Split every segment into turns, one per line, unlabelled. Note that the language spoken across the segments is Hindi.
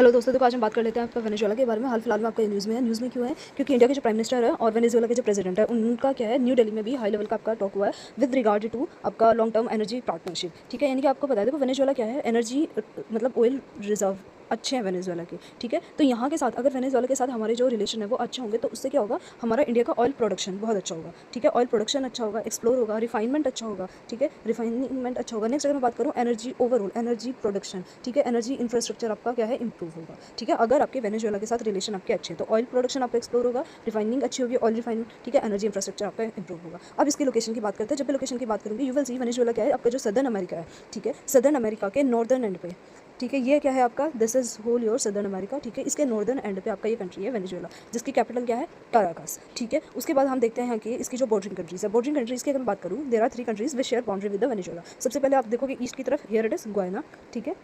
हेलो दोस्तों, तो आज हम बात कर लेते हैं आपका वेनेजुएला के बारे में। हाल फिलहाल में आपका न्यूज़ में है। न्यूज़ में क्यों है? क्योंकि इंडिया के जो प्राइम मिनिस्टर है और वेनेजुएला के जो प्रेसिडेंट है, उनका क्या है, न्यू दिल्ली में भी हाई लेवल का आपका टॉक हुआ है विद रिगार्ड टू आपका लॉन्ग टर्म एनर्जी पार्टनरशिप। ठीक है, यानी कि आपको बता दें, वेनेजुएला क्या है, एनर्जी मतलब ऑयल रिजर्व अच्छे हैं वेनेजुएला के। ठीक है, तो यहाँ के साथ अगर वेनेजुएला के साथ हमारे जो रिलेशन है वो अच्छे होंगे तो उससे क्या होगा, हमारा इंडिया का ऑयल प्रोडक्शन बहुत अच्छा होगा। ठीक है, ऑयल प्रोडक्शन अच्छा होगा, एक्सप्लोर होगा, रिफाइनमेंट अच्छा होगा। ठीक है, रिफाइनमेंट अच्छा होगा। नेक्स्ट अगर मैं बात करूँ एनर्जी ओवरऑल एनर्जी प्रोडक्शन, ठीक है, एनर्जी इंफ्रास्ट्रक्चर आपका क्या है, इंप्रूव होगा। ठीक है, अगर आपके वेनेजुएला के साथ रिलेशन आपके अच्छे हैं तो ऑयल प्रोडक्शन आपका एक्सप्लोर होगा, रिफाइनिंग अच्छी होगी, ऑयल रिफाइनिंग, ठीक है, एनर्जी इंफ्रास्ट्रक्चर आपका इंप्रूव होगा। अब इसकी लोकेशन की बात करते हैं। जब भी लोकेशन की बात करूँगी, यू विल सी वेनेजुएला क्या है, आपका जो सदर्न अमेरिका है। ठीक है, सदर्न अमेरिका के नॉर्दर्न एंड पे, ठीक है, ये क्या है आपका, this is whole your southern America. ठीक है, इसके नॉर्दर्न एंड पे आपका ये कंट्री है वेनेजुएला, जिसकी कैपिटल क्या है, काराकास। ठीक है, उसके बाद हम देखते हैं यहाँ की इसकी जो बॉर्डरिंग कंट्रीज है। बॉर्डरिंग कंट्रीज की अगर मैं बात करूँ, there are 3 countries which share boundary with the Venezuela. सबसे पहले आप देखोगे ईस्ट की तरफ, हियर इट इज गुयाना। ठीक है,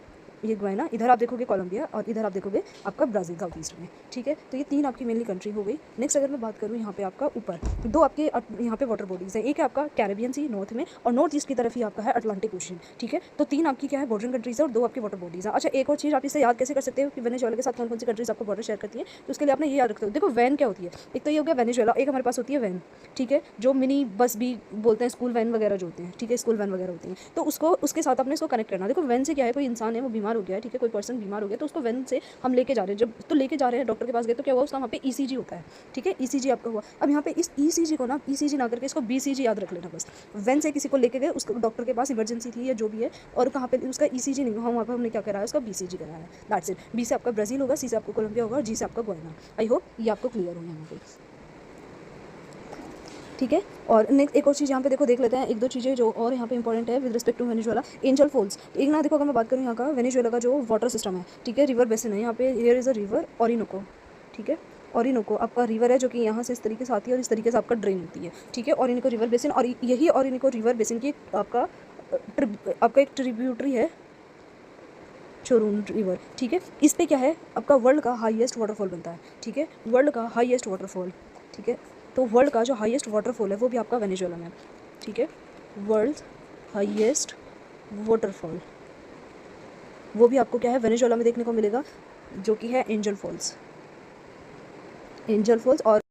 ये गुयाना, इधर आप देखोगे कोलंबिया और इधर आप देखोगे आपका ब्राज़ील साउथ ईस्ट में। ठीक है, तो ये 3 आपकी मेनली कंट्री हो गई। नेक्स्ट अगर मैं बात करूँ यहाँ पे आपका ऊपर 2 आपके यहाँ पे वाटर बॉडीज़ हैं। एक है आपका कैरेबियन सी नॉर्थ में और नॉर्थ ईस्ट की तरफ ही आपका है अटलांटिक ओशन। ठीक है, तो 3 आपकी क्या है, बॉर्डरिंग कंट्रीज़ है और 2 आपकी वाटर बॉडीज़ हैं। अच्छा, एक और चीज़ आप इसे याद कैसे कर सकते हो कि वेनेजुएला के साथ कौन कौन सी कंट्रीज़ आपको बॉर्डर शेयर करती है, तो उसके लिए आपने ये याद रखते हो। देखो वैन क्या होती है, एक तो ये हो गया वेनेजुएला, एक हमारे पास होती है वैन। ठीक है, जो मिनी बस भी बोलते हैं, स्कूल वैन वगैरह जो होते हैं। ठीक है, स्कूल वैन वगैरह होती हैं, तो उसको उसके साथ आपने इसको कनेक्ट करना। देखो वैन से क्या है, कोई इंसान है वो बीमार हो गया है, ठीक है, कोई पर्सन बीमार हो गया तो उसको वैन से हम लेके जा रहे हैं। जब तो लेके जा रहे हैं डॉक्टर के पास गए तो क्या हुआ, उसका वहाँ पे ईसीजी होता है। ठीक है, ईसीजी आपका हुआ। अब यहाँ पे इस ईसीजी को ना ईसीजी ना करके इसको बीसीजी याद रख लेना बस। वैन से किसी को लेके गए, उसको डॉक्टर के पास इमरजेंसी थी या जो भी है, और कहाँ पे उसका ईसीजी नहीं हुआ, वहाँ पर हमने क्या कराया, उसका बीसीजी कराया है। That's it. बी से आपका ब्राज़ील होगा, सी से आपको कोलंबिया होगा और जी से आपका गुयाना। आई होप ये आपको क्लियर हो यहाँ पे। ठीक है, और नेक्स्ट एक और चीज़ यहाँ पे देखो, देख लेते हैं एक दो चीज़ें जो और यहाँ पे इंपॉर्टेंट है with respect to Venezuela. Angel Falls, एक ना देखो, अगर मैं बात करूँ यहाँ का वेनेजुएला का जो वाटर सिस्टम है, ठीक है, रिवर बेसिन है यहाँ पे। Here is a river Orinoco. ठीक है, ओरिनोको आपका रिवर है जो कि यहाँ से इस तरीके से आती है और इस तरीके से आपका ड्रेन होती है। ठीक है, ओरिनोको रिवर बेसिन, और यही ओरिनोको रिवर बेसिन की आपका एक ट्रिब्यूटरी है चोरून रिवर। ठीक है, इस पे क्या है, आपका वर्ल्ड का हाईएस्ट वाटरफॉल बनता है। ठीक है, वर्ल्ड का हाईएस्ट वाटरफॉल। ठीक है, तो वर्ल्ड का जो हाईएस्ट वाटरफॉल है वो भी आपका वेनेजुएला में है। ठीक है, वर्ल्ड हाईएस्ट वाटरफॉल वो भी आपको क्या है, वेनेजुएला में देखने को मिलेगा, जो कि है एंजल फॉल्स। एंजल फॉल्स और